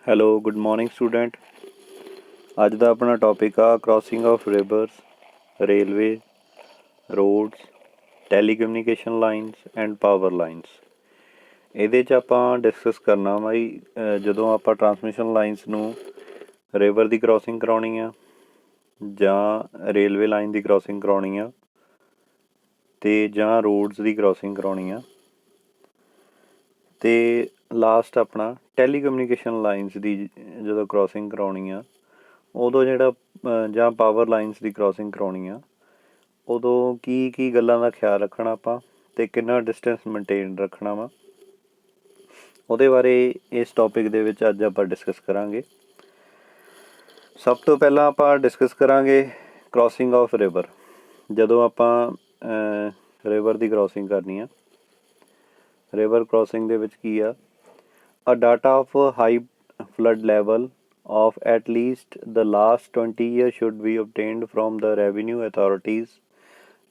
Hello good morning student. ਅੱਜ ਦਾ ਆਪਣਾ topic ਆ crossing of rivers, railway, roads, telecommunication lines and power lines. ਇਹਦੇ 'ਚ ਆਪਾਂ ਡਿਸਕਸ ਕਰਨਾ ਵਾ ਜੀ ਜਦੋਂ ਆਪਾਂ ਟਰਾਂਸਮਿਸ਼ਨ ਲਾਈਨਸ ਨੂੰ ਰਿਵਰ ਦੀ ਕ੍ਰਾਸਿੰਗ ਕਰਾਉਣੀ ਆ ਜਾਂ ਰੇਲਵੇ ਲਾਈਨ ਦੀ ਕ੍ਰਾਸਿੰਗ ਕਰਾਉਣੀ ਆ ਅਤੇ ਜਾਂ ਰੋਡਸ ਦੀ ਕ੍ਰਾਸਿੰਗ ਕਰਾਉਣੀ ਆ ਅਤੇ ਲਾਸਟ ਆਪਣਾ ਟੈਲੀਕਮਿਊਨੀਕੇਸ਼ਨ ਲਾਈਨਸ ਦੀ ਜਦੋਂ ਕ੍ਰਾਸਿੰਗ ਕਰਾਉਣੀ ਆ ਉਦੋਂ ਜਿਹੜਾ ਜਾਂ ਪਾਵਰ ਲਾਈਨਸ ਦੀ ਕ੍ਰਾਸਿੰਗ ਕਰਾਉਣੀ ਆ ਉਦੋਂ ਕੀ ਗੱਲਾਂ ਦਾ ਖਿਆਲ ਰੱਖਣਾ ਆਪਾਂ ਅਤੇ ਕਿੰਨਾ ਡਿਸਟੈਂਸ ਮੇਨਟੇਨ ਰੱਖਣਾ ਵਾ ਉਹਦੇ ਬਾਰੇ ਇਸ ਟੌਪਿਕ ਦੇ ਵਿੱਚ ਅੱਜ ਆਪਾਂ ਡਿਸਕਸ ਕਰਾਂਗੇ। ਸਭ ਤੋਂ ਪਹਿਲਾਂ ਆਪਾਂ ਡਿਸਕਸ ਕਰਾਂਗੇ ਕ੍ਰਾਸਿੰਗ ਆਫ ਰਿਵਰ। ਜਦੋਂ ਆਪਾਂ ਰਿਵਰ ਦੀ ਕ੍ਰਾਸਿੰਗ ਕਰਨੀ ਆ, ਰਿਵਰ ਕ੍ਰਾਸਿੰਗ ਦੇ ਵਿੱਚ ਕੀ ਆ, a data of high flood level of at least the last 20 years should be obtained from the revenue authorities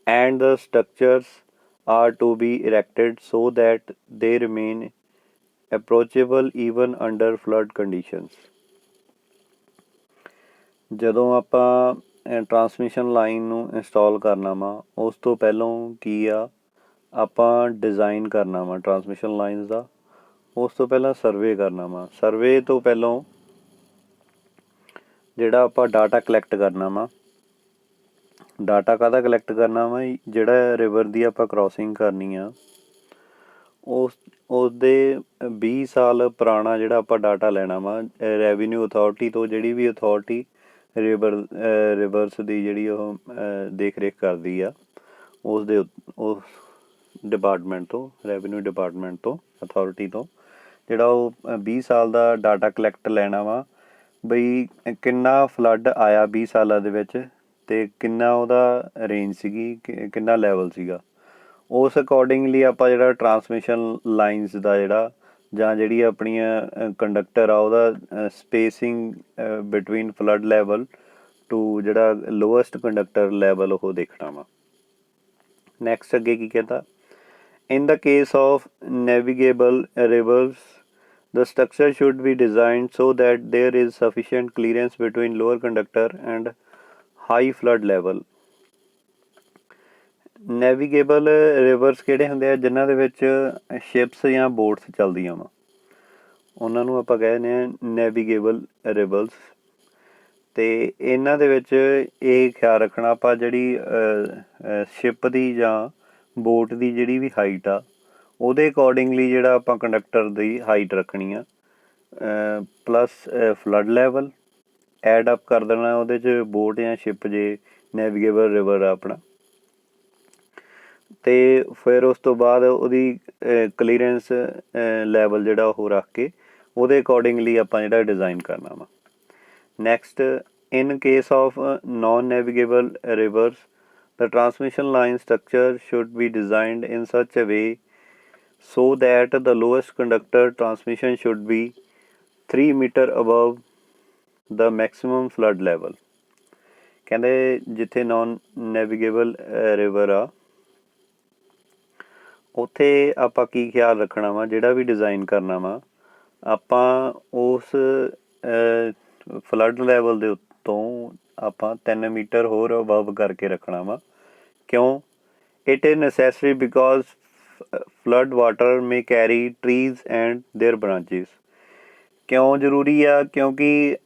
and the structures are to be erected so that they remain approachable even under flood conditions। ਜਦੋਂ ਆਪਾਂ transmission line ਨੂੰ install ਕਰਨਾ ਵਾ ਉਸ ਤੋਂ ਪਹਿਲਾਂ ਕੀ ਆ, ਆਪਾਂ ਡਿਜ਼ਾਈਨ ਕਰਨਾ ਵਾ ਟਰਾਂਸਮਿਸ਼ਨ ਲਾਈਨਸ ਦਾ। ਉਸ ਤੋਂ ਪਹਿਲਾਂ ਸਰਵੇ ਕਰਨਾ ਵਾ। ਸਰਵੇ ਤੋਂ ਪਹਿਲਾਂ ਜਿਹੜਾ ਆਪਾਂ ਡਾਟਾ ਕਲੈਕਟ ਕਰਨਾ ਵਾ। ਡਾਟਾ ਕਾਹਦਾ ਕਲੈਕਟ ਕਰਨਾ ਵਾ, ਜਿਹੜਾ ਰਿਵਰ ਦੀ ਆਪਾਂ ਕ੍ਰਾਸਿੰਗ ਕਰਨੀ ਆ ਉਸਦੇ 20 ਸਾਲ ਪੁਰਾਣਾ ਜਿਹੜਾ ਆਪਾਂ ਡਾਟਾ ਲੈਣਾ ਵਾ ਰੈਵਨਿਊ ਅਥਾਰਟੀ ਤੋਂ। ਜਿਹੜੀ ਵੀ ਅਥਾਰਟੀ ਰਿਵਰਸ ਦੀ ਜਿਹੜੀ ਉਹ ਦੇਖ ਰੇਖ ਕਰਦੀ ਆ ਉਸ ਡਿਪਾਰਟਮੈਂਟ ਤੋਂ, ਰੈਵਨਿਊ ਡਿਪਾਰਟਮੈਂਟ ਤੋਂ, ਅਥਾਰਟੀ ਤੋਂ, ਜਿਹੜਾ ਉਹ 20 ਸਾਲ ਦਾ ਡਾਟਾ ਕਲੈਕਟ ਲੈਣਾ ਵਾ ਬਈ ਕਿੰਨਾ ਫਲੱਡ ਆਇਆ 20 ਸਾਲਾਂ ਦੇ ਵਿੱਚ ਅਤੇ ਕਿੰਨਾ ਉਹਦਾ ਰੇਂਜ ਸੀਗੀ, ਕਿੰਨਾ ਲੈਵਲ ਸੀਗਾ। ਉਸ ਅਕੋਰਡਿੰਗਲੀ ਆਪਾਂ ਜਿਹੜਾ ਟਰਾਂਸਮਿਸ਼ਨ ਲਾਈਨਸ ਦਾ ਜਿਹੜਾ ਜਾਂ ਜਿਹੜੀ ਆਪਣੀਆਂ ਕੰਡਕਟਰ ਆ ਉਹਦਾ spacing between flood level to ਜਿਹੜਾ ਲੋਐਸਟ ਕੰਡਕਟਰ ਲੈਵਲ ਉਹ ਦੇਖਣਾ ਵਾ। ਨੈਕਸਟ ਅੱਗੇ ਕੀ ਕਹਿੰਦਾ, in the case of navigable rivers the structure should be designed so that there is sufficient clearance between lower conductor and high flood level। Navigable rivers ਕਿਹੜੇ ਹੁੰਦੇ ਆ, ਜਿਨ੍ਹਾਂ ਦੇ ਵਿੱਚ ਸ਼ਿਪਸ ਜਾਂ ਬੋਟਸ ਚੱਲਦੀਆਂ ਵਾ, ਉਹਨਾਂ ਨੂੰ ਆਪਾਂ ਕਹਿ ਦਿੰਦੇ ਹਾਂ ਨੈਵੀਗੇਬਲ ਰਿਵਰਸ। ਅਤੇ ਇਹਨਾਂ ਦੇ ਵਿੱਚ ਇਹ ਖਿਆਲ ਰੱਖਣਾ ਆਪਾਂ ਜਿਹੜੀ ਸ਼ਿਪ ਦੀ ਜਾਂ ਬੋਟ ਦੀ ਜਿਹੜੀ ਵੀ ਹਾਈਟ ਆ ਉਹਦੇ ਅਕੋਰਡਿੰਗਲੀ ਜਿਹੜਾ ਆਪਾਂ ਕੰਡਕਟਰ ਦੀ ਹਾਈਟ ਰੱਖਣੀ ਆ plus flood level add up ਕਰ ਦੇਣਾ ਉਹਦੇ 'ਚ ਬੋਟ ਜਾਂ ਸ਼ਿਪ ਜੇ ਨੈਵੀਗੇਬਲ ਰਿਵਰ ਆ ਆਪਣਾ। ਅਤੇ ਫਿਰ ਉਸ ਤੋਂ ਬਾਅਦ ਉਹਦੀ ਕਲੀਅਰੈਂਸ ਲੈਵਲ ਜਿਹੜਾ ਉਹ ਰੱਖ ਕੇ ਉਹਦੇ ਅਕੋਰਡਿੰਗਲੀ ਆਪਾਂ ਜਿਹੜਾ ਡਿਜ਼ਾਈਨ ਕਰਨਾ ਵਾ। Next, in case of non navigable rivers the transmission line structure should be designed in such a way so that the lowest conductor transmission should be 3 meter above the maximum flood level। ਕਹਿੰਦੇ ਜਿੱਥੇ non ਨੈਵੀਗੇਬਲ river ਆ ਉੱਥੇ ਆਪਾਂ ਕੀ ਖਿਆਲ ਰੱਖਣਾ ਵਾ, ਜਿਹੜਾ ਵੀ design ਕਰਨਾ ਵਾ ਆਪਾਂ ਉਸ ਫਲੱਡ ਲੈਵਲ ਦੇ ਉੱਤੋਂ ਆਪਾਂ 3 ਮੀਟਰ ਹੋਰ ਅਬਵ ਕਰਕੇ ਰੱਖਣਾ ਵਾ। ਕਿਉਂ? It is necessary because flood water may carry trees and their branches. ਕਿਉਂ ਜ਼ਰੂਰੀ ਆ? ਕਿਉਂਕਿ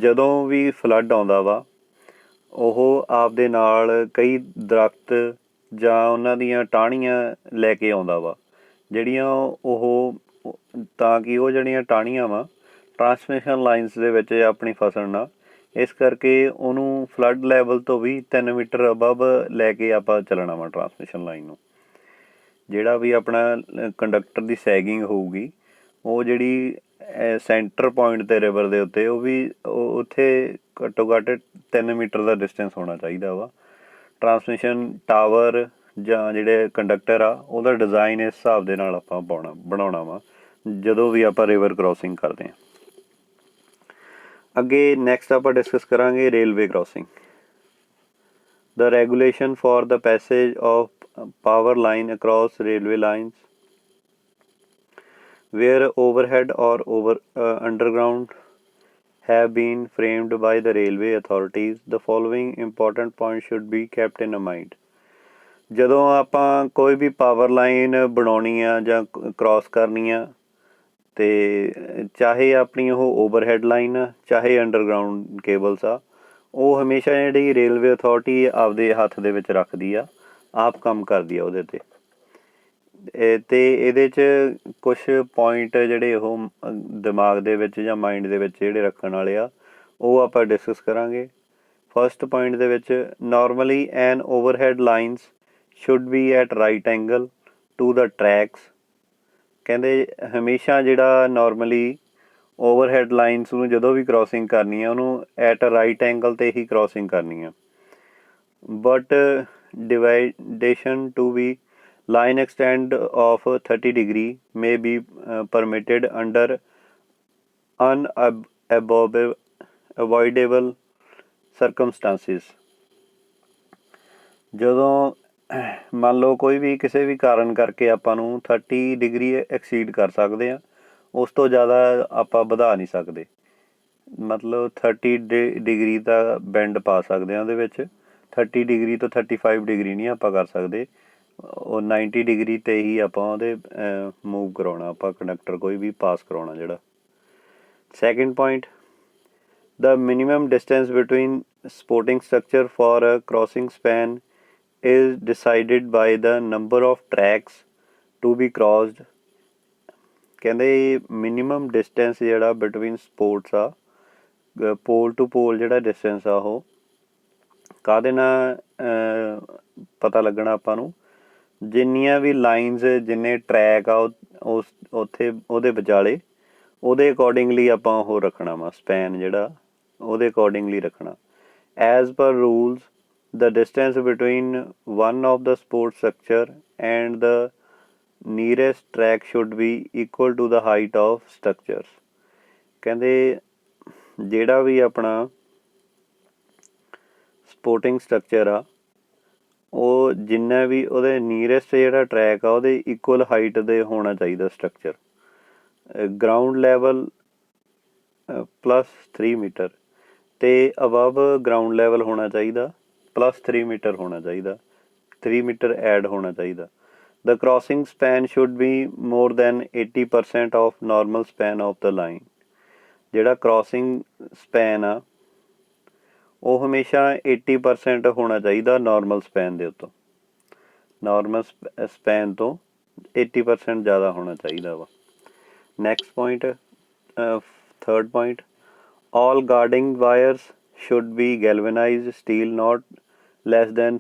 ਜਦੋਂ ਵੀ ਫਲੱਡ ਆਉਂਦਾ ਵਾ ਉਹ ਆਪਦੇ ਨਾਲ ਕਈ ਦਰੱਖਤ ਜਾਂ ਉਹਨਾਂ ਦੀਆਂ ਟਾਹਣੀਆਂ ਲੈ ਕੇ ਆਉਂਦਾ ਵਾ, ਜਿਹੜੀਆਂ ਉਹ ਤਾਂ ਕਿ ਉਹ ਜਿਹੜੀਆਂ ਟਾਹਣੀਆਂ ਵਾ ਟਰਾਂਸਮਿਸ਼ਨ ਲਾਈਨਸ ਦੇ ਵਿੱਚ ਆਪਣੀ ਫਸਣ ਨਾ, ਇਸ ਕਰਕੇ ਉਹਨੂੰ ਫਲੱਡ ਲੈਵਲ ਤੋਂ ਵੀ 3 ਮੀਟਰ ਅਬਵ ਲੈ ਕੇ ਆਪਾਂ ਚੱਲਣਾ ਵਾ ਟਰਾਂਸਮਿਸ਼ਨ ਲਾਈਨ ਨੂੰ। ਜਿਹੜਾ ਵੀ ਆਪਣਾ ਕੰਡਕਟਰ ਦੀ ਸੈਗਿੰਗ ਹੋਊਗੀ ਉਹ ਜਿਹੜੀ ਸੈਂਟਰ ਪੁਆਇੰਟ 'ਤੇ ਰਿਵਰ ਦੇ ਉੱਤੇ ਉਹ ਵੀ ਉੱਥੇ ਘੱਟੋ ਘੱਟ 3 ਮੀਟਰ ਦਾ ਡਿਸਟੈਂਸ ਹੋਣਾ ਚਾਹੀਦਾ ਵਾ। ਟਰਾਂਸਮਿਸ਼ਨ ਟਾਵਰ ਜਾਂ ਜਿਹੜੇ ਕੰਡਕਟਰ ਆ ਉਹਦਾ ਡਿਜ਼ਾਈਨ ਇਸ ਹਿਸਾਬ ਦੇ ਨਾਲ ਆਪਾਂ ਬਣਾਉਣਾ ਵਾ ਜਦੋਂ ਵੀ ਆਪਾਂ ਰਿਵਰ ਕ੍ਰਾਸਿੰਗ ਕਰਦੇ ਹਾਂ। ਅੱਗੇ ਨੈਕਸਟ ਆਪਾਂ ਡਿਸਕਸ ਕਰਾਂਗੇ railway crossing. The regulation for the passage of power line across railway lines where overhead or underground have been framed by the railway authorities, the following important points should be kept in mind. ਜਦੋਂ ਆਪਾਂ ਕੋਈ ਵੀ power line ਬਣਾਉਣੀ ਆ ਜਾਂ cross ਕਰਨੀ ਆ, ਤੇ ਚਾਹੇ ਆਪਣੀ ਉਹ ਓਵਰਹੈਡ ਲਾਈਨ ਆ ਚਾਹੇ ਅੰਡਰਗਰਾਊਂਡ ਕੇਬਲਸ ਆ, ਉਹ ਹਮੇਸ਼ਾ ਜਿਹੜੀ ਰੇਲਵੇ ਅਥਾਰਟੀ ਆਪਦੇ ਹੱਥ ਦੇ ਵਿੱਚ ਰੱਖਦੀ ਆ, ਆਪ ਕੰਮ ਕਰਦੀ ਆ ਉਹਦੇ 'ਤੇ। ਅਤੇ ਇਹਦੇ 'ਚ ਕੁਛ ਪੁਆਇੰਟ ਜਿਹੜੇ ਉਹ ਦਿਮਾਗ ਦੇ ਵਿੱਚ ਜਾਂ ਮਾਇੰਡ ਦੇ ਵਿੱਚ ਜਿਹੜੇ ਰੱਖਣ ਵਾਲੇ ਆ, ਉਹ ਆਪਾਂ ਡਿਸਕਸ ਕਰਾਂਗੇ। ਫਸਟ ਪੁਆਇੰਟ ਦੇ ਵਿੱਚ, normally an overhead lines should be at right angle to the tracks. ਕਹਿੰਦੇ ਹਮੇਸ਼ਾ ਜਿਹੜਾ ਨਾਰਮਲੀ ਓਵਰਹੈਡ ਲਾਈਨਸ ਨੂੰ ਜਦੋਂ ਵੀ ਕ੍ਰੋਸਿੰਗ ਕਰਨੀ ਆ, ਉਹਨੂੰ ਐਟ ਰਾਈਟ ਐਂਗਲ 'ਤੇ ਹੀ ਕ੍ਰੋਸਿੰਗ ਕਰਨੀ ਆ। ਬਟ ਡਿਵਾਈਡੇਸ਼ਨ ਟੂ ਵੀ line extent of 30 degree may be permitted under unavoidable circumstances। ਜਦੋਂ ਮੰਨ ਲਓ ਕੋਈ ਵੀ ਕਿਸੇ ਵੀ ਕਾਰਨ ਕਰਕੇ ਆਪਾਂ ਨੂੰ 30 ਡਿਗਰੀ ਐਕਸੀਡ ਕਰ ਸਕਦੇ ਹਾਂ, ਉਸ ਤੋਂ ਜ਼ਿਆਦਾ ਆਪਾਂ ਵਧਾ ਨਹੀਂ ਸਕਦੇ। ਮਤਲਬ 30 ਡਿਗਰੀ ਦਾ ਬੈਂਡ ਪਾ ਸਕਦੇ ਹਾਂ ਉਹਦੇ ਵਿੱਚ, 30 ਡਿਗਰੀ ਤੋਂ 35 ਡਿਗਰੀ ਨਹੀਂ ਆਪਾਂ ਕਰ ਸਕਦੇ। ਉਹ 90 ਡਿਗਰੀ 'ਤੇ ਹੀ ਆਪਾਂ ਉਹਦੇ ਮੂਵ ਕਰਾਉਣਾ, ਆਪਾਂ ਕੰਡਕਟਰ ਕੋਈ ਵੀ ਪਾਸ ਕਰਾਉਣਾ ਜਿਹੜਾ। Second point, the minimum distance between supporting structure for a crossing span is decided by the number of tracks to be crossed। ਕਹਿੰਦੇ ਮਿਨੀਮਮ ਡਿਸਟੈਂਸ ਜਿਹੜਾ ਬਿਟਵੀਨ ਸਪੋਰਟਸ ਆ, ਪੋਲ ਟੂ ਪੋਲ ਜਿਹੜਾ ਡਿਸਟੈਂਸ ਆ, ਉਹ ਕਾਹਦੇ ਨਾਲ ਪਤਾ ਲੱਗਣਾ ਆਪਾਂ ਨੂੰ, ਜਿੰਨੀਆਂ ਵੀ ਲਾਈਨਸ ਜਿੰਨੇ ਟਰੈਕ ਆ ਉਸ ਉੱਥੇ ਉਹਦੇ ਵਿਚਾਲੇ, ਉਹਦੇ ਅਕੋਰਡਿੰਗਲੀ ਆਪਾਂ ਉਹ ਰੱਖਣਾ ਵਾ ਸਪੈਨ ਜਿਹੜਾ, ਉਹਦੇ ਅਕੋਰਡਿੰਗਲੀ ਰੱਖਣਾ। As per rules the distance between one of the support structure and the nearest track should be equal to the height of structures। ਕਹਿੰਦੇ ਜਿਹੜਾ ਵੀ ਆਪਣਾ ਸਪੋਰਟਿੰਗ ਸਟਰਕਚਰ ਆ, ਉਹ ਜਿੰਨਾ ਵੀ ਉਹਦੇ ਨੀਅਰੈਸਟ ਜਿਹੜਾ ਟਰੈਕ ਆ ਉਹਦੇ ਇਕੁਅਲ ਹਾਈਟ ਦੇ ਹੋਣਾ ਚਾਹੀਦਾ ਸਟਰਕਚਰ। ਗਰਾਊਂਡ ਲੈਵਲ +3 ਮੀਟਰ ਅਤੇ ਅਬਵ ਗਰਾਊਂਡ ਲੈਵਲ ਹੋਣਾ ਚਾਹੀਦਾ, +3 ਮੀਟਰ ਹੋਣਾ ਚਾਹੀਦਾ, 3 ਮੀਟਰ ਐਡ ਹੋਣਾ ਚਾਹੀਦਾ। The crossing span should be more than 80% of normal span of the line. ਜਿਹੜਾ ਕ੍ਰੋਸਿੰਗ ਸਪੈਨ ਆ ਉਹ ਹਮੇਸ਼ਾ 80% ਹੋਣਾ ਚਾਹੀਦਾ ਨਾਰਮਲ ਸਪੈਨ ਦੇ ਉੱਤੋਂ, ਨਾਰਮਲ ਸਪੈਨ ਤੋਂ 80% ਜ਼ਿਆਦਾ ਹੋਣਾ ਚਾਹੀਦਾ ਵਾ। Next point, third point, all guarding wires should be galvanized steel not less than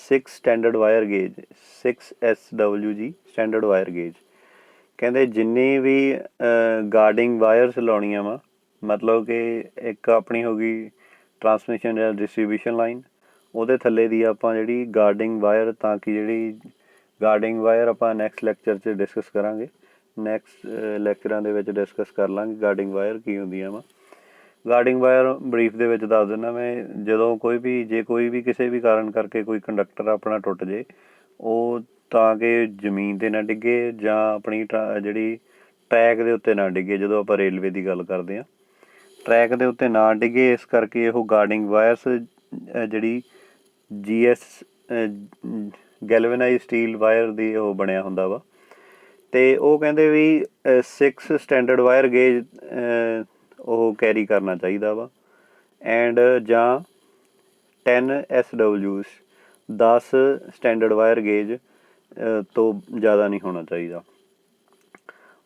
6 standard wire gauge, 6 SWG standard wire gauge। ਕਹਿੰਦੇ ਜਿੰਨੀ ਵੀ ਗਾਰਡਿੰਗ ਵਾਇਰਸ ਲਾਉਣੀਆਂ ਵਾ, ਮਤਲਬ ਕਿ ਇੱਕ ਆਪਣੀ ਹੋ ਗਈ ਟਰਾਂਸਮਿਸ਼ਨ ਜਾਂ ਡਿਸਟਰੀਬਿਊਸ਼ਨ ਲਾਈਨ, ਉਹਦੇ ਥੱਲੇ ਦੀ ਆਪਾਂ ਜਿਹੜੀ ਗਾਰਡਿੰਗ ਵਾਇਰ, ਤਾਂ ਕਿ ਜਿਹੜੀ ਗਾਰਡਿੰਗ ਵਾਇਰ ਆਪਾਂ ਨੈਕਸਟ ਲੈਕਚਰ 'ਚ ਡਿਸਕਸ ਕਰਾਂਗੇ, ਨੈਕਸਟ ਲੈਕਚਰਾਂ ਦੇ ਵਿੱਚ ਡਿਸਕਸ ਕਰ ਲਾਂਗੇ ਗਾਰਡਿੰਗ ਵਾਇਰ ਕੀ ਹੁੰਦੀਆਂ ਵਾ। ਗਾਰਡਿੰਗ ਵਾਇਰ ਬਰੀਫ ਦੇ ਵਿੱਚ ਦੱਸ ਦਿੰਦਾ ਮੈਂ, ਜਦੋਂ ਕੋਈ ਵੀ ਕਿਸੇ ਵੀ ਕਾਰਨ ਕਰਕੇ ਕੋਈ ਕੰਡਕਟਰ ਆਪਣਾ ਟੁੱਟ ਜੇ, ਉਹ ਤਾਂ ਕਿ ਜ਼ਮੀਨ 'ਤੇ ਨਾ ਡਿੱਗੇ ਜਾਂ ਆਪਣੀ ਜਿਹੜੀ ਟਰੈਕ ਦੇ ਉੱਤੇ ਨਾ ਡਿੱਗੇ। ਜਦੋਂ ਆਪਾਂ ਰੇਲਵੇ ਦੀ ਗੱਲ ਕਰਦੇ ਹਾਂ, ਟਰੈਕ ਦੇ ਉੱਤੇ ਨਾ ਡਿੱਗੇ, ਇਸ ਕਰਕੇ ਉਹ ਗਾਰਡਿੰਗ ਵਾਇਰਸ ਜਿਹੜੀ GS ਗੈਲਵਨਾਈਜ਼ ਸਟੀਲ ਵਾਇਰ ਦੀ ਉਹ ਬਣਿਆ ਹੁੰਦਾ ਵਾ। ਅਤੇ ਉਹ ਕਹਿੰਦੇ ਵੀ 6 ਸਟੈਂਡਰਡ ਵਾਇਰ ਗੇਜ ਉਹ ਕੈਰੀ ਕਰਨਾ ਚਾਹੀਦਾ ਵਾ, ਐਂਡ ਜਾਂ 10 SWs 10 ਸਟੈਂਡਰਡ ਵਾਇਰ ਗੇਜ ਤੋਂ ਜ਼ਿਆਦਾ ਨਹੀਂ ਹੋਣਾ ਚਾਹੀਦਾ।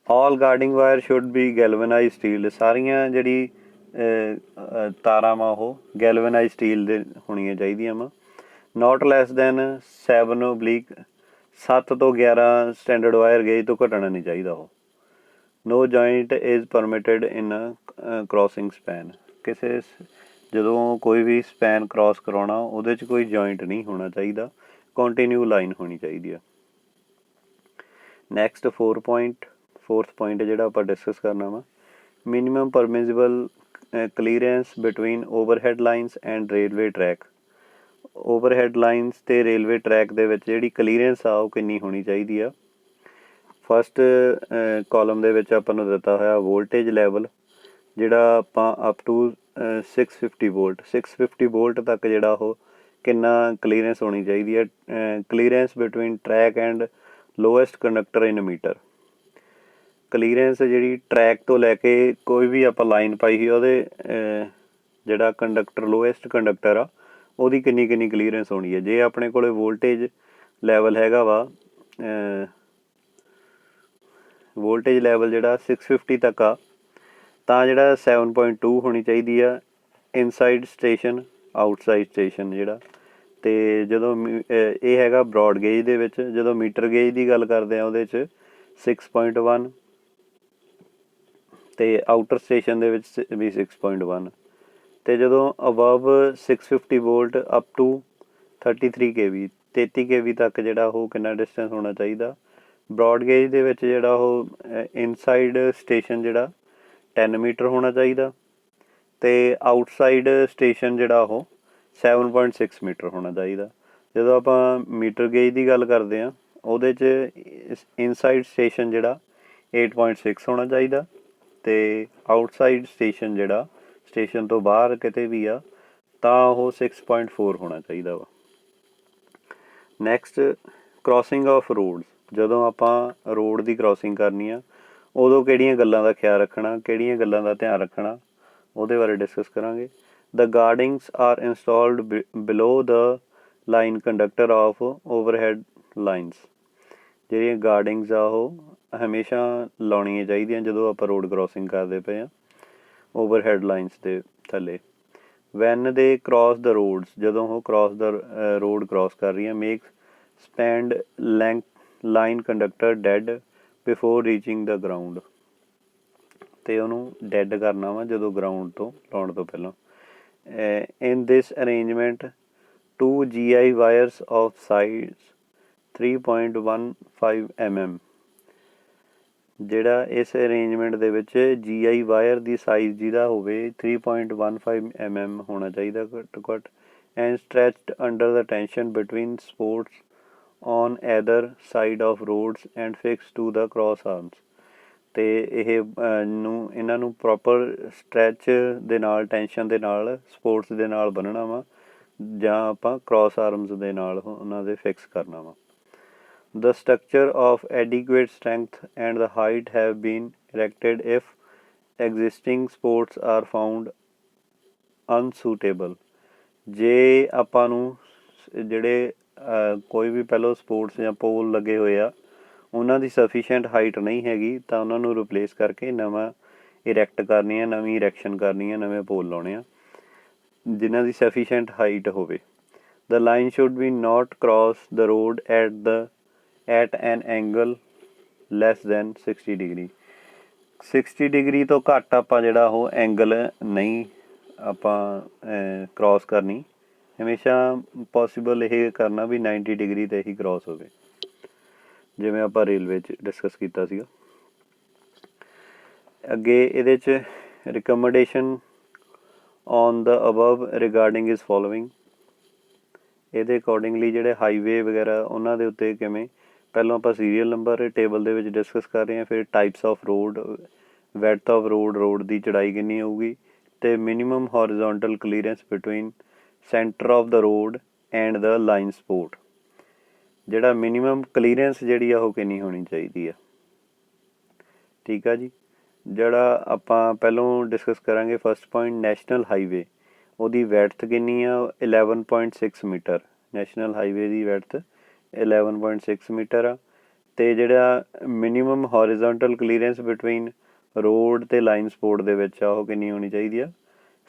All guarding wire should be galvanize steel. ਸਾਰੀਆਂ ਜਿਹੜੀ ਤਾਰਾਂ ਵਾ ਉਹ ਗੈਲਵਨਾਈਜ਼ ਸਟੀਲ ਦੇ ਹੋਣੀਆਂ ਚਾਹੀਦੀਆਂ ਵਾ। ਨਾਟ ਲੈਸ ਦੈਨ 7 ਤੋਂ 11 ਸਟੈਂਡਰਡ ਵਾਇਰ ਗੇਜ ਤੋਂ ਘਟਣਾ ਨਹੀਂ ਚਾਹੀਦਾ ਉਹ। No joint is permitted in crossing span. ਜਦੋਂ ਕੋਈ ਵੀ ਸਪੈਨ ਕ੍ਰੋਸ ਕਰਾਉਣਾ, ਉਹਦੇ 'ਚ ਕੋਈ ਜੁਆਇੰਟ ਨਹੀਂ ਹੋਣਾ ਚਾਹੀਦਾ, ਕੰਟੀਨਿਊ ਲਾਈਨ ਹੋਣੀ ਚਾਹੀਦੀ ਆ। ਨੈਕਸਟ ਫੋਰਥ ਪੁਆਇੰਟ ਜਿਹੜਾ ਆਪਾਂ ਡਿਸਕਸ ਕਰਨਾ ਵਾ, minimum permissible clearance between overhead lines and railway track. Overhead lines ਅਤੇ ਰੇਲਵੇ ਟਰੈਕ ਦੇ ਵਿੱਚ ਜਿਹੜੀ ਕਲੀਅਰੈਂਸ ਆ ਉਹ ਕਿੰਨੀ ਹੋਣੀ ਚਾਹੀਦੀ ਆ। ਫਸਟ ਕਾਲਮ ਦੇ ਵਿੱਚ ਆਪਾਂ ਨੂੰ ਦਿੱਤਾ ਹੋਇਆ ਵੋਲਟੇਜ ਲੈਵਲ, ਜਿਹੜਾ ਆਪਾਂ ਅਪ ਟੂ 650 ਵੋਲਟ 650 ਵੋਲਟ ਤੱਕ ਜਿਹੜਾ ਉਹ ਕਿੰਨਾ ਕਲੀਅਰੈਂਸ ਹੋਣੀ ਚਾਹੀਦੀ ਹੈ, clearance between track and lowest conductor in metre. Clearance ਜਿਹੜੀ ਟਰੈਕ ਤੋਂ ਲੈ ਕੇ ਕੋਈ ਵੀ ਆਪਾਂ ਲਾਈਨ ਪਾਈ ਸੀ ਉਹਦੇ ਜਿਹੜਾ ਕੰਡਕਟਰ ਲੋਐਸਟ ਕੰਡਕਟਰ ਆ ਉਹਦੀ ਕਿੰਨੀ ਕਲੀਅਰੈਂਸ ਹੋਣੀ ਹੈ। ਜੇ ਆਪਣੇ ਕੋਲ ਵੋਲਟੇਜ ਲੈਵਲ ਹੈਗਾ ਵਾ ਵੋਲਟੇਜ ਲੈਵਲ ਜਿਹੜਾ 650 ਤੱਕ ਆ ਤਾਂ ਜਿਹੜਾ 7.2 ਹੋਣੀ ਚਾਹੀਦੀ ਆ ਇਨਸਾਈਡ ਸਟੇਸ਼ਨ ਆਊਟਸਾਈਡ ਸਟੇਸ਼ਨ ਜਿਹੜਾ। ਅਤੇ ਜਦੋਂ ਇਹ ਹੈਗਾ ਬਰੋਡ ਗੇਜ ਦੇ ਵਿੱਚ। ਜਦੋਂ ਮੀਟਰ ਗੇਜ ਦੀ ਗੱਲ ਕਰਦੇ ਆ ਉਹਦੇ 'ਚ 6.1 ਅਤੇ ਆਊਟਰ ਸਟੇਸ਼ਨ ਦੇ ਵਿੱਚ ਵੀ 6.1। ਅਤੇ ਜਦੋਂ above 650 volt up to 33 kV 33 kV ਤੱਕ ਜਿਹੜਾ ਉਹ ਕਿੰਨਾ ਡਿਸਟੈਂਸ ਹੋਣਾ ਚਾਹੀਦਾ। ਬਰੋਡ ਗੇਜ ਦੇ ਵਿੱਚ ਜਿਹੜਾ ਉਹ ਇਨਸਾਈਡ ਸਟੇਸ਼ਨ ਜਿਹੜਾ 10 ਮੀਟਰ ਹੋਣਾ ਚਾਹੀਦਾ ਅਤੇ ਆਊਟਸਾਈਡ ਸਟੇਸ਼ਨ ਜਿਹੜਾ ਉਹ 7.6 ਮੀਟਰ ਹੋਣਾ ਚਾਹੀਦਾ। ਜਦੋਂ ਆਪਾਂ ਮੀਟਰ ਗੇਜ ਦੀ ਗੱਲ ਕਰਦੇ ਹਾਂ ਉਹਦੇ 'ਚ ਇਨਸਾਈਡ ਸਟੇਸ਼ਨ ਜਿਹੜਾ 8.6 ਹੋਣਾ ਚਾਹੀਦਾ ਅਤੇ ਆਊਟਸਾਈਡ ਸਟੇਸ਼ਨ ਜਿਹੜਾ ਸਟੇਸ਼ਨ ਤੋਂ ਬਾਹਰ ਕਿਤੇ ਵੀ ਆ ਤਾਂ ਉਹ 6.4 ਹੋਣਾ ਚਾਹੀਦਾ ਵਾ। Next crossing of roads. ਜਦੋਂ ਆਪਾਂ ਰੋਡ ਦੀ ਕ੍ਰੋਸਿੰਗ ਕਰਨੀ ਆ ਉਦੋਂ ਕਿਹੜੀਆਂ ਗੱਲਾਂ ਦਾ ਖਿਆਲ ਰੱਖਣਾ, ਕਿਹੜੀਆਂ ਗੱਲਾਂ ਦਾ ਧਿਆਨ ਰੱਖਣਾ ਉਹਦੇ ਬਾਰੇ ਡਿਸਕਸ ਕਰਾਂਗੇ। The guardings are installed below the line conductor of overhead lines. ਜਿਹੜੀਆਂ ਗਾਰਡਿੰਗਸ ਆ ਉਹ ਹਮੇਸ਼ਾ ਲਾਉਣੀਆਂ ਚਾਹੀਦੀਆਂ ਜਦੋਂ ਆਪਾਂ ਰੋਡ ਕ੍ਰੋਸਿੰਗ ਕਰਦੇ ਪਏ ਹਾਂ ਓਵਰਹੈਡ ਲਾਈਨਸ ਦੇ ਥੱਲੇ। ਵੈਨ ਦੇ ਕ੍ਰੋਸ ਦ ਰੋਡਸ। ਜਦੋਂ ਉਹ ਰੋਡ ਕ੍ਰੋਸ ਕਰ ਰਹੀਆਂ make spend line conductor dead before reaching the ground. ਅਤੇ ਉਹਨੂੰ ਡੈਡ ਕਰਨਾ ਵਾ ਜਦੋਂ ਗਰਾਊਂਡ ਤੋਂ ਲਾਉਣ ਤੋਂ ਪਹਿਲਾਂ। In this arrangement 2 GI wires of size 3.15 mm। ਜਿਹੜਾ ਇਸ ਅਰੇਂਜਮੈਂਟ ਦੇ ਵਿੱਚ GI ਵਾਇਰ ਦੀ ਸਾਈਜ਼ ਜਿਹਦਾ ਹੋਵੇ 3.15 mm ਹੋਣਾ ਚਾਹੀਦਾ ਘੱਟੋ ਘੱਟ। And stretched under the tension between supports on either side of roads and fix to the cross arms. ਅਤੇ ਇਹਨਾਂ ਨੂੰ ਪ੍ਰੋਪਰ ਸਟਰੈਚ ਦੇ ਨਾਲ ਟੈਂਸ਼ਨ ਦੇ ਨਾਲ ਸਪੋਰਟਸ ਦੇ ਨਾਲ ਬੰਨ੍ਹਣਾ ਵਾ ਜਾਂ ਆਪਾਂ ਕ੍ਰੋਸ ਆਰਮਸ ਦੇ ਨਾਲ ਉਹਨਾਂ ਦੇ ਫਿਕਸ ਕਰਨਾ ਵਾ। The structure of adequate strength and the height have been erected if existing supports are found unsuitable। ਜੇ ਆਪਾਂ ਨੂੰ ਜਿਹੜੇ ਕੋਈ ਵੀ ਪਹਿਲੋਂ ਸਪੋਰਟਸ ਜਾਂ ਪੋਲ ਲੱਗੇ ਹੋਏ ਆ ਉਹਨਾਂ ਦੀ ਸਫੀਸ਼ੀਐਂਟ ਹਾਈਟ ਨਹੀਂ ਹੈਗੀ ਤਾਂ ਉਹਨਾਂ ਨੂੰ ਰਿਪਲੇਸ ਕਰਕੇ ਨਵਾਂ ਇਰੈਕਟ ਕਰਨੀ ਆ, ਨਵੀਂ ਇਰੈਕਸ਼ਨ ਕਰਨੀ ਆ, ਨਵੇਂ ਪੋਲ ਲਾਉਣੇ ਆ ਜਿਨ੍ਹਾਂ ਦੀ ਸਫੀਸ਼ੀਐਂਟ ਹਾਈਟ ਹੋਵੇ। The line should be not cross the road at an angle less than 60 degree। 60 degree ਤੋਂ ਘੱਟ ਆਪਾਂ ਜਿਹੜਾ ਉਹ ਐਂਗਲ ਨਹੀਂ ਆਪਾਂ ਕ੍ਰੋਸ ਕਰਨੀ। ਹਮੇਸ਼ਾ ਪੋਸੀਬਲ ਇਹ ਕਰਨਾ ਵੀ 90 degree 'ਤੇ ਹੀ ਕ੍ਰੋਸ ਹੋਵੇ ਜਿਵੇਂ ਆਪਾਂ ਰੇਲਵੇ 'ਚ ਡਿਸਕਸ ਕੀਤਾ ਸੀਗਾ। ਅੱਗੇ ਇਹਦੇ 'ਚ recommendation on the above regarding is following. ਇਹਦੇ ਅਕੋਰਡਿੰਗਲੀ ਜਿਹੜੇ ਹਾਈਵੇ ਵਗੈਰਾ ਉਹਨਾਂ ਦੇ ਉੱਤੇ ਕਿਵੇਂ ਪਹਿਲਾਂ ਆਪਾਂ ਸੀਰੀਅਲ ਨੰਬਰ ਟੇਬਲ ਦੇ ਵਿੱਚ ਡਿਸਕਸ ਕਰ ਰਹੇ ਹਾਂ। ਫਿਰ types of road, width of road ਦੀ ਚੜਾਈ ਕਿੰਨੀ ਹੋਊਗੀ ਅਤੇ minimum horizontal clearance between centre of the road and the line support. ਜਿਹੜਾ ਮਿਨੀਮਮ ਕਲੀਅਰੈਂਸ ਜਿਹੜੀ ਆ ਉਹ ਕਿੰਨੀ ਹੋਣੀ ਚਾਹੀਦੀ ਆ। ਠੀਕ ਆ ਜੀ। ਜਿਹੜਾ ਆਪਾਂ ਪਹਿਲੋਂ ਡਿਸਕਸ ਕਰਾਂਗੇ ਫਸਟ ਪੁਆਇੰਟ ਨੈਸ਼ਨਲ ਹਾਈਵੇ। ਉਹਦੀ ਵੈਡਥ ਕਿੰਨੀ ਆ 11.6 ਮੀਟਰ। ਨੈਸ਼ਨਲ ਹਾਈਵੇ ਦੀ ਵੈਡਥ 11.6 ਮੀਟਰ ਆ। ਅਤੇ ਜਿਹੜਾ minimum horizontal clearance between road ਅਤੇ ਲਾਈਨ ਸਪੋਰਟ ਦੇ ਵਿੱਚ ਆ ਉਹ ਕਿੰਨੀ ਹੋਣੀ ਚਾਹੀਦੀ ਆ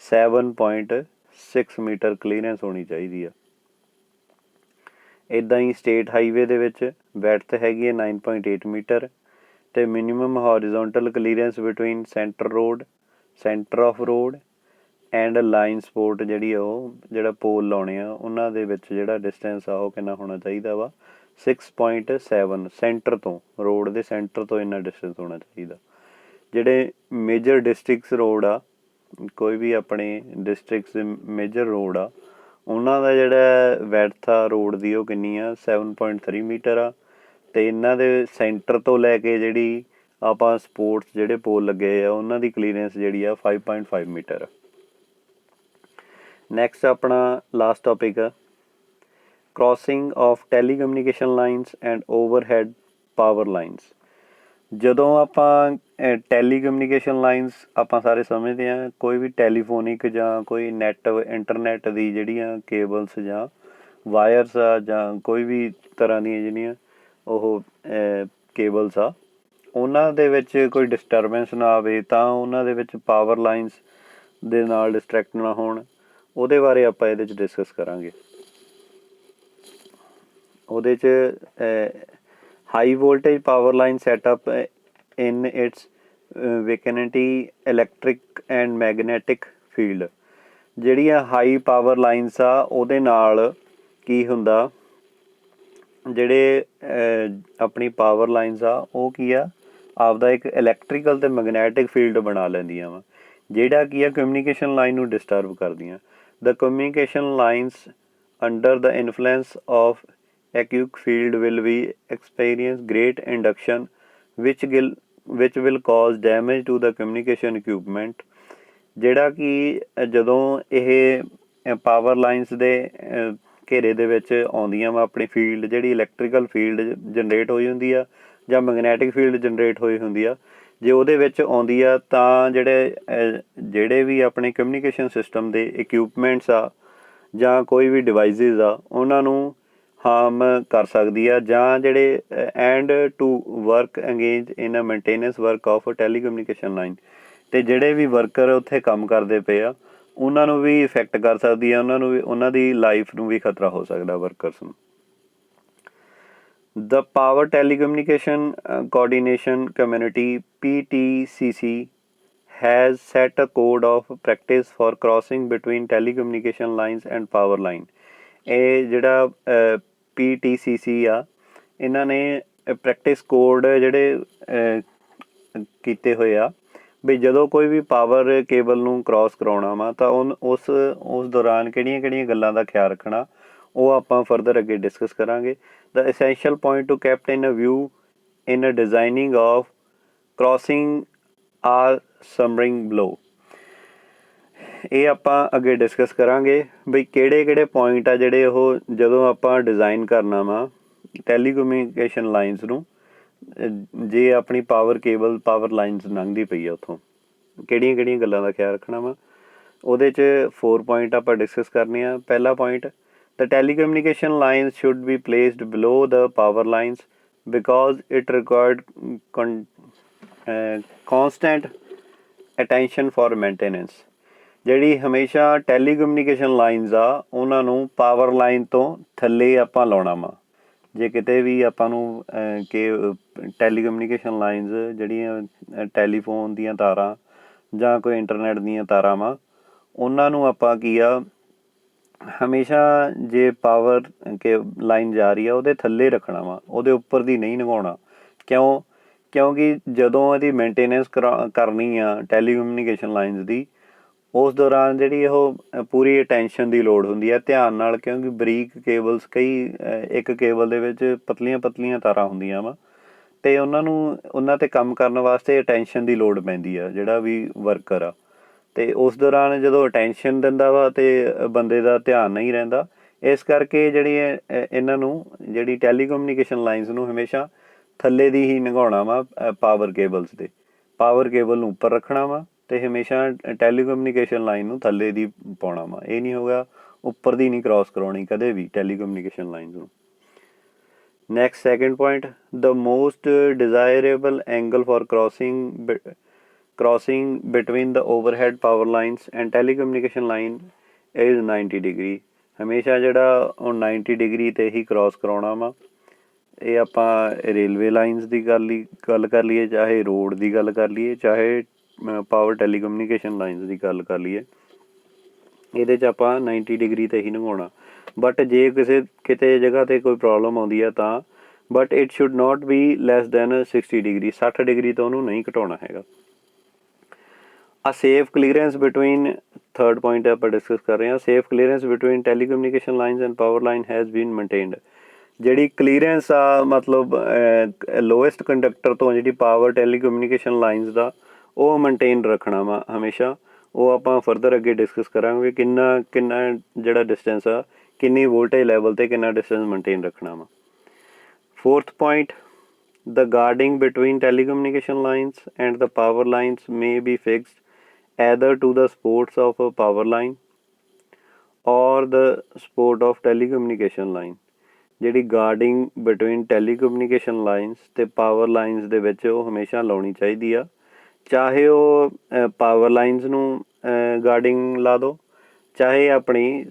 7.6 ਮੀਟਰ ਕਲੀਅਰੈਂਸ ਹੋਣੀ ਚਾਹੀਦੀ ਆ। ਇੱਦਾਂ ਹੀ ਸਟੇਟ ਹਾਈਵੇ ਦੇ ਵਿੱਚ ਵੈਡਥ ਹੈਗੀ ਹੈ 9.8 ਮੀਟਰ ਅਤੇ minimum horizontal clearance between centre of road and line support ਜਿਹੜੀ ਆ ਉਹ ਜਿਹੜਾ ਪੋਲ ਲਾਉਣੇ ਆ ਉਹਨਾਂ ਦੇ ਵਿੱਚ ਜਿਹੜਾ ਡਿਸਟੈਂਸ ਆ ਉਹ ਕਿੰਨਾ ਹੋਣਾ ਚਾਹੀਦਾ ਵਾ 6.7। ਸੈਂਟਰ ਤੋਂ ਰੋਡ ਦੇ ਸੈਂਟਰ ਤੋਂ ਇੰਨਾ ਡਿਸਟੈਂਸ ਹੋਣਾ ਚਾਹੀਦਾ। ਜਿਹੜੇ ਮੇਜਰ ਡਿਸਟ੍ਰਿਕਟਸ ਰੋਡ ਆ ਕੋਈ ਵੀ ਆਪਣੇ ਡਿਸਟ੍ਰਿਕਟਸ ਦੇ ਮੇਜਰ ਰੋਡ ਆ ਉਹਨਾਂ ਦਾ ਜਿਹੜਾ ਵੈਡਥ ਆ ਰੋਡ ਦੀ ਉਹ ਕਿੰਨੀ ਆ 7.3 ਮੀਟਰ ਆ। ਅਤੇ ਇਹਨਾਂ ਦੇ ਸੈਂਟਰ ਤੋਂ ਲੈ ਕੇ ਜਿਹੜੀ ਆਪਾਂ ਸਪੋਰਟਸ ਜਿਹੜੇ ਪੋਲ ਲੱਗੇ ਆ ਉਹਨਾਂ ਦੀ ਕਲੀਅਰੈਂਸ ਜਿਹੜੀ ਆ 5.5 ਮੀਟਰ। ਨੈਕਸਟ ਆਪਣਾ ਲਾਸਟ ਟੋਪਿਕ ਆ crossing of telecommunication lines and overhead power lines. ਜਦੋਂ ਆਪਾਂ ਟੈਲੀਕਮਿਊਨੀਕੇਸ਼ਨ ਲਾਈਨਸ ਆਪਾਂ ਸਾਰੇ ਸਮਝਦੇ ਹਾਂ ਕੋਈ ਵੀ ਟੈਲੀਫੋਨਿਕ ਜਾਂ ਕੋਈ ਨੈੱਟ ਇੰਟਰਨੈੱਟ ਦੀ ਜਿਹੜੀਆਂ ਕੇਬਲਸ ਜਾਂ ਵਾਇਰਸ ਆ ਜਾਂ ਕੋਈ ਵੀ ਤਰ੍ਹਾਂ ਦੀਆਂ ਜਿਹੜੀਆਂ ਉਹ ਕੇਬਲਸ ਆ ਉਹਨਾਂ ਦੇ ਵਿੱਚ ਕੋਈ ਡਿਸਟਰਬੈਂਸ ਨਾ ਆਵੇ ਤਾਂ ਉਹਨਾਂ ਦੇ ਵਿੱਚ ਪਾਵਰ ਲਾਈਨਸ ਦੇ ਨਾਲ ਡਿਸਟਰੈਕਟ ਨਾ ਹੋਣ, ਉਹਦੇ ਬਾਰੇ ਆਪਾਂ ਇਹਦੇ 'ਚ ਡਿਸਕਸ ਕਰਾਂਗੇ। ਉਹਦੇ 'ਚ high voltage power line setup in its vicinity electric and magnetic field. ਜਿਹੜੀਆਂ ਹਾਈ ਪਾਵਰ ਲਾਈਨਸ ਆ ਉਹਦੇ ਨਾਲ ਕੀ ਹੁੰਦਾ, ਜਿਹੜੇ ਆਪਣੀ ਪਾਵਰ ਲਾਈਨਸ ਆ ਉਹ ਕੀ ਆ ਆਪਦਾ ਇੱਕ ਇਲੈਕਟ੍ਰੀਕਲ ਅਤੇ ਮੈਗਨੈਟਿਕ ਫੀਲਡ ਬਣਾ ਲੈਂਦੀਆਂ ਵਾ ਜਿਹੜਾ ਕੀ ਆ ਕਮਿਊਨੀਕੇਸ਼ਨ ਲਾਈਨ ਨੂੰ ਡਿਸਟਰਬ ਕਰਦੀਆਂ। The communication lines under the influence of acute field will be experience great induction which will cause damage to the communication equipment। ਜਿਹੜਾ ਕਿ ਜਦੋਂ ਇਹ ਪਾਵਰ ਲਾਈਨਸ ਦੇ ਘੇਰੇ ਦੇ ਵਿੱਚ ਆਉਂਦੀਆਂ ਵਾ ਆਪਣੀ ਫੀਲਡ ਜਿਹੜੀ ਇਲੈਕਟ੍ਰੀਕਲ ਫੀਲਡ ਜਨਰੇਟ ਹੋਈ ਹੁੰਦੀ ਆ ਜਾਂ ਮੈਗਨੈਟਿਕ ਫੀਲਡ ਜਨਰੇਟ ਹੋਈ ਹੁੰਦੀ ਆ, ਜੇ ਉਹਦੇ ਵਿੱਚ ਆਉਂਦੀ ਆ ਤਾਂ ਜਿਹੜੇ ਵੀ ਆਪਣੇ ਕਮਿਊਨੀਕੇਸ਼ਨ ਸਿਸਟਮ ਦੇ ਇਕਵਿਪਮੈਂਟਸ ਆ ਜਾਂ ਕੋਈ ਵੀ ਡਿਵਾਈਸਿਸ ਆ ਉਹਨਾਂ ਨੂੰ ਹਾਰਮ ਕਰ ਸਕਦੀ ਆ, ਜਾਂ ਜਿਹੜੇ and to work engaged in a maintenance work of telecommunication line. ਅਤੇ ਜਿਹੜੇ ਵੀ ਵਰਕਰ ਉੱਥੇ ਕੰਮ ਕਰਦੇ ਪਏ ਆ ਉਹਨਾਂ ਨੂੰ ਵੀ ਇਫੈਕਟ ਕਰ ਸਕਦੀ ਆ, ਉਹਨਾਂ ਨੂੰ ਵੀ ਉਹਨਾਂ ਦੀ ਲਾਈਫ ਨੂੰ ਵੀ ਖਤਰਾ ਹੋ ਸਕਦਾ ਵਰਕਰਸ ਨੂੰ। ਦ power telecommunication coordination community PTCC has set a code of practice for crossing between telecommunication lines and power line। ਇਹ ਜਿਹੜਾ PTCC ਆ ਇਹਨਾਂ ਨੇ ਪ੍ਰੈਕਟਿਸ ਕੋਡ ਜਿਹੜੇ ਕੀਤੇ ਹੋਏ ਆ ਵੀ ਜਦੋਂ ਕੋਈ ਵੀ ਪਾਵਰ ਕੇਬਲ ਨੂੰ ਕ੍ਰੋਸ ਕਰਾਉਣਾ ਵਾ ਤਾਂ ਉਸ ਦੌਰਾਨ ਕਿਹੜੀਆਂ ਗੱਲਾਂ ਦਾ ਖਿਆਲ ਰੱਖਣਾ ਉਹ ਆਪਾਂ ਫਰਦਰ ਅੱਗੇ ਡਿਸਕਸ ਕਰਾਂਗੇ। The essential point to kept in a view in a designing of crossing are ਸਮਰਿੰਗ ਬਲੋ। ਇਹ ਆਪਾਂ ਅੱਗੇ ਡਿਸਕਸ ਕਰਾਂਗੇ ਬਈ ਕਿਹੜੇ ਪੁਆਇੰਟ ਆ ਜਿਹੜੇ ਉਹ ਜਦੋਂ ਆਪਾਂ ਡਿਜ਼ਾਈਨ ਕਰਨਾ ਵਾ ਟੈਲੀਕਮਿਊਨੀਕੇਸ਼ਨ ਲਾਈਨਸ ਨੂੰ, ਜੇ ਆਪਣੀ ਪਾਵਰ ਲਾਈਨਸ ਲੰਘਦੀ ਪਈ ਆ ਉੱਥੋਂ ਕਿਹੜੀਆਂ ਗੱਲਾਂ ਦਾ ਖਿਆਲ ਰੱਖਣਾ ਵਾ। ਉਹਦੇ 'ਚ 4 ਪੁਆਇੰਟ ਆਪਾਂ ਡਿਸਕਸ ਕਰਨੇ ਆ। ਪਹਿਲਾ point, the telecommunication lines should B placed below the power lines because it required constant attention for maintenance। ਜਿਹੜੀ ਹਮੇਸ਼ਾ ਟੈਲੀਕਮਿਊਨੀਕੇਸ਼ਨ ਲਾਈਨਸ ਆ ਉਹਨਾਂ ਨੂੰ ਪਾਵਰ ਲਾਈਨ ਤੋਂ ਥੱਲੇ ਆਪਾਂ ਲਾਉਣਾ ਵਾ। ਜੇ ਕਿਤੇ ਵੀ ਆਪਾਂ ਨੂੰ ਕਿ ਟੈਲੀਕਮਿਊਨੀਕੇਸ਼ਨ ਲਾਈਨਸ ਜਿਹੜੀਆਂ ਟੈਲੀਫੋਨ ਦੀਆਂ ਤਾਰਾਂ ਜਾਂ ਕੋਈ ਇੰਟਰਨੈਟ ਦੀਆਂ ਤਾਰਾਂ ਵਾ ਉਹਨਾਂ ਨੂੰ ਆਪਾਂ ਕੀ ਆ ਹਮੇਸ਼ਾ ਜੇ ਪਾਵਰ ਲਾਈਨ ਜਾ ਰਹੀ ਆ ਉਹਦੇ ਥੱਲੇ ਰੱਖਣਾ ਵਾ, ਉਹਦੇ ਉੱਪਰ ਦੀ ਨਹੀਂ ਲੰਘਾਉਣਾ। ਕਿਉਂਕਿ ਜਦੋਂ ਇਹਦੀ ਮੇਨਟੇਨੈਂਸ ਕਰਨੀ ਆ ਟੈਲੀਕਮਿਊਨੀਕੇਸ਼ਨ ਲਾਈਨਸ ਦੀ ਉਸ ਦੌਰਾਨ ਜਿਹੜੀ ਉਹ ਪੂਰੀ ਅਟੈਂਸ਼ਨ ਦੀ ਲੋੜ ਹੁੰਦੀ ਹੈ ਧਿਆਨ ਨਾਲ, ਕਿਉਂਕਿ ਬਰੀਕ ਕੇਬਲਸ ਇੱਕ ਕੇਬਲ ਦੇ ਵਿੱਚ ਪਤਲੀਆਂ ਤਾਰਾਂ ਹੁੰਦੀਆਂ ਵਾ ਅਤੇ ਉਹਨਾਂ 'ਤੇ ਕੰਮ ਕਰਨ ਵਾਸਤੇ ਅਟੈਂਸ਼ਨ ਦੀ ਲੋੜ ਪੈਂਦੀ ਆ ਜਿਹੜਾ ਵੀ ਵਰਕਰ ਆ। ਅਤੇ ਉਸ ਦੌਰਾਨ ਜਦੋਂ ਅਟੈਂਸ਼ਨ ਦਿੰਦਾ ਵਾ ਅਤੇ ਬੰਦੇ ਦਾ ਧਿਆਨ ਨਹੀਂ ਰਹਿੰਦਾ, ਇਸ ਕਰਕੇ ਇਹਨਾਂ ਨੂੰ ਜਿਹੜੀ ਟੈਲੀਕਮਿਊਨੀਕੇਸ਼ਨ ਲਾਈਨਸ ਨੂੰ ਹਮੇਸ਼ਾ ਥੱਲੇ ਦੀ ਹੀ ਲੰਘਾਉਣਾ ਵਾ। ਪਾਵਰ ਕੇਬਲ ਨੂੰ ਉੱਪਰ ਰੱਖਣਾ ਵਾ ਅਤੇ ਹਮੇਸ਼ਾ ਟੈਲੀਕਮਿਊਨੀਕੇਸ਼ਨ ਲਾਈਨ ਨੂੰ ਥੱਲੇ ਦੀ ਪਾਉਣਾ ਵਾ। ਇਹ ਨਹੀਂ ਹੋਗਾ ਉੱਪਰ ਦੀ ਨਹੀਂ ਕ੍ਰੋਸ ਕਰਾਉਣੀ ਕਦੇ ਵੀ ਟੈਲੀਕਮਿਊਨੀਕੇਸ਼ਨ ਲਾਈਨਸ ਨੂੰ। Next second point, the most desirable angle for crossing between the overhead power lines and telecommunication line is 90 degree। ਹਮੇਸ਼ਾ ਜਿਹੜਾ ਉਹ 90 ਡਿਗਰੀ 'ਤੇ ਹੀ ਕ੍ਰੋਸ ਕਰਾਉਣਾ ਵਾ। ਇਹ ਆਪਾਂ ਰੇਲਵੇ ਲਾਈਨਸ ਦੀ ਗੱਲ ਕਰ ਲਈਏ, ਚਾਹੇ ਰੋਡ ਦੀ ਗੱਲ ਕਰ ਲਈਏ, ਚਾਹੇ ਪਾਵਰ ਟੈਲੀਕਮਿਊਨੀਕੇਸ਼ਨ ਲਾਈਨਸ ਦੀ ਗੱਲ ਕਰ ਲਈਏ, ਇਹਦੇ 'ਚ ਆਪਾਂ 90 ਡਿਗਰੀ 'ਤੇ ਹੀ ਲੰਘਾਉਣਾ। ਬਟ ਜੇ ਕਿਤੇ ਜਗ੍ਹਾ 'ਤੇ ਕੋਈ ਪ੍ਰੋਬਲਮ ਆਉਂਦੀ ਆ ਤਾਂ but it should not be less than 60 degree. 60 degree ਤੋਂ ਉਹਨੂੰ ਨਹੀਂ ਘਟਾਉਣਾ ਹੈਗਾ। ਆ safe clearance between third point ਆਪਾਂ ਡਿਸਕਸ ਕਰ ਰਹੇ ਹਾਂ। Safe clearance between telecommunication lines and power line has been maintained. ਜਿਹੜੀ ਕਲੀਅਰੈਂਸ ਆ ਮਤਲਬ ਲੋਐਸਟ ਕੰਡਕਟਰ ਤੋਂ ਜਿਹੜੀ ਪਾਵਰ ਟੈਲੀਕਮਿਊਨੀਕੇਸ਼ਨ ਲਾਈਨਸ ਦਾ ਉਹ ਮੇਨਟੇਨ ਰੱਖਣਾ ਵਾ ਹਮੇਸ਼ਾ। ਉਹ ਆਪਾਂ ਫਰਦਰ ਅੱਗੇ ਡਿਸਕਸ ਕਰਾਂਗੇ ਕਿੰਨਾ ਕਿੰਨਾ ਜਿਹੜਾ ਡਿਸਟੈਂਸ ਆ ਕਿੰਨੀ ਵੋਲਟੇਜ ਲੈਵਲ 'ਤੇ ਕਿੰਨਾ ਡਿਸਟੈਂਸ ਮੇਨਟੇਨ ਰੱਖਣਾ ਵਾ। Fourth point, the guarding between telecommunication lines and the power lines may be fixed either to the supports of a power line or the support of telecommunication line। ਜਿਹੜੀ guarding between telecommunication lines ਅਤੇ power lines ਦੇ ਵਿੱਚ ਉਹ ਹਮੇਸ਼ਾ ਲਾਉਣੀ ਚਾਹੀਦੀ ਆ। ਚਾਹੇ ਉਹ ਪਾਵਰ ਲਾਈਨਸ ਨੂੰ ਗਾਰਡਿੰਗ ਲਾ ਦਿਓ, ਚਾਹੇ ਆਪਣੀ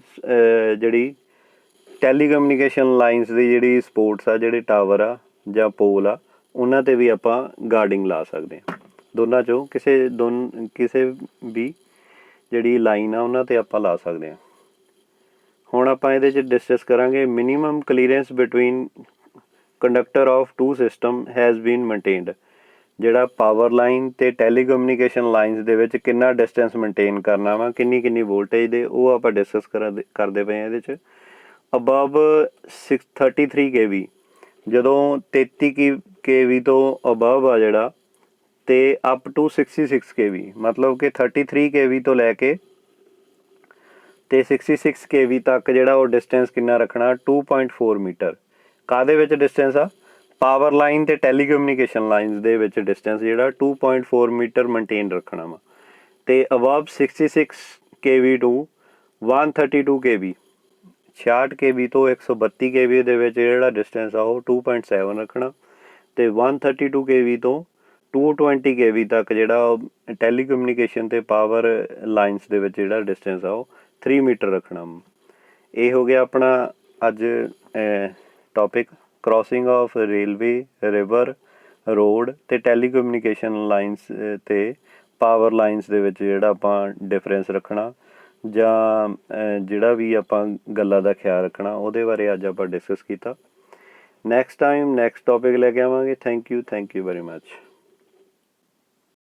ਜਿਹੜੀ ਟੈਲੀਕਮਿਊਨੀਕੇਸ਼ਨ ਲਾਈਨਸ ਦੀ ਜਿਹੜੀ ਸਪੋਰਟਸ ਆ, ਜਿਹੜੇ ਟਾਵਰ ਆ ਜਾਂ ਪੋਲ ਆ, ਉਹਨਾਂ 'ਤੇ ਵੀ ਆਪਾਂ ਗਾਰਡਿੰਗ ਲਾ ਸਕਦੇ ਹਾਂ। ਦੋਨਾਂ 'ਚੋਂ ਕਿਸੇ ਵੀ ਜਿਹੜੀ ਲਾਈਨ ਆ ਉਹਨਾਂ 'ਤੇ ਆਪਾਂ ਲਾ ਸਕਦੇ ਹਾਂ। ਹੁਣ ਆਪਾਂ ਇਹਦੇ 'ਚ ਡਿਸਕਸ ਕਰਾਂਗੇ minimum clearance between conductor of two system has been maintained. ਜਿਹੜਾ ਪਾਵਰ ਲਾਈਨ ਅਤੇ ਟੈਲੀਕਮਿਊਨੀਕੇਸ਼ਨ ਲਾਈਨਸ ਦੇ ਵਿੱਚ ਕਿੰਨਾ ਡਿਸਟੈਂਸ ਮੇਨਟੇਨ ਕਰਨਾ ਵਾ, ਕਿੰਨੀ ਵੋਲਟੇਜ ਦੇ, ਉਹ ਆਪਾਂ ਡਿਸਕਸ ਕਰਦੇ ਪਏ ਹਾਂ ਇਹਦੇ 'ਚ। ਅਬਵ 33 kV, ਜਦੋਂ 33 kV ਤੋਂ ਅਬਵ ਆ ਜਿਹੜਾ, ਅਤੇ ਅਪ ਟੂ 66 kV, ਮਤਲਬ ਕਿ 33 kV ਤੋਂ ਲੈ ਕੇ ਅਤੇ 66 kV ਤੱਕ ਜਿਹੜਾ ਉਹ ਡਿਸਟੈਂਸ ਕਿੰਨਾ ਰੱਖਣਾ, 2.4 ਮੀਟਰ। ਕਾਹਦੇ ਵਿੱਚ ਡਿਸਟੈਂਸ ਆ? ਪਾਵਰ ਲਾਈਨ ਅਤੇ ਟੈਲੀਕਮਿਊਨੀਕੇਸ਼ਨ ਲਾਈਨਸ ਦੇ ਵਿੱਚ ਡਿਸਟੈਂਸ ਜਿਹੜਾ 2.4 ਮੀਟਰ ਮੇਨਟੇਨ ਰੱਖਣਾ ਵਾ। ਅਤੇ above 66 kV to 132 kV, 66 kV ਤੋਂ 132 kV ਦੇ ਵਿੱਚ ਜਿਹੜਾ ਡਿਸਟੈਂਸ ਆ ਉਹ 2.7 ਰੱਖਣਾ। ਅਤੇ 132 kV ਤੋਂ 220 kV ਤੱਕ ਜਿਹੜਾ ਟੈਲੀਕਮਿਊਨੀਕੇਸ਼ਨ ਅਤੇ ਪਾਵਰ ਲਾਈਨਸ ਦੇ ਵਿੱਚ ਜਿਹੜਾ ਡਿਸਟੈਂਸ ਆ ਉਹ 3 ਮੀਟਰ ਰੱਖਣਾ। ਇਹ ਹੋ ਗਿਆ ਆਪਣਾ ਅੱਜ topic, crossing of railway, river, road ਅਤੇ ਟੈਲੀਕਮਿਊਨੀਕੇਸ਼ਨ ਲਾਈਨਸ ਅਤੇ ਪਾਵਰ ਲਾਈਨਸ ਦੇ ਵਿੱਚ ਜਿਹੜਾ ਆਪਾਂ ਡਿਫਰੈਂਸ ਰੱਖਣਾ ਜਾਂ ਜਿਹੜਾ ਵੀ ਆਪਾਂ ਗੱਲਾਂ ਦਾ ਖਿਆਲ ਰੱਖਣਾ, ਉਹਦੇ ਬਾਰੇ ਅੱਜ ਆਪਾਂ ਡਿਸਕਸ ਕੀਤਾ। ਨੈਕਸਟ ਟਾਈਮ ਨੈਕਸਟ ਟੋਪਿਕ ਲੈ ਕੇ ਆਵਾਂਗੇ। Thank you very much.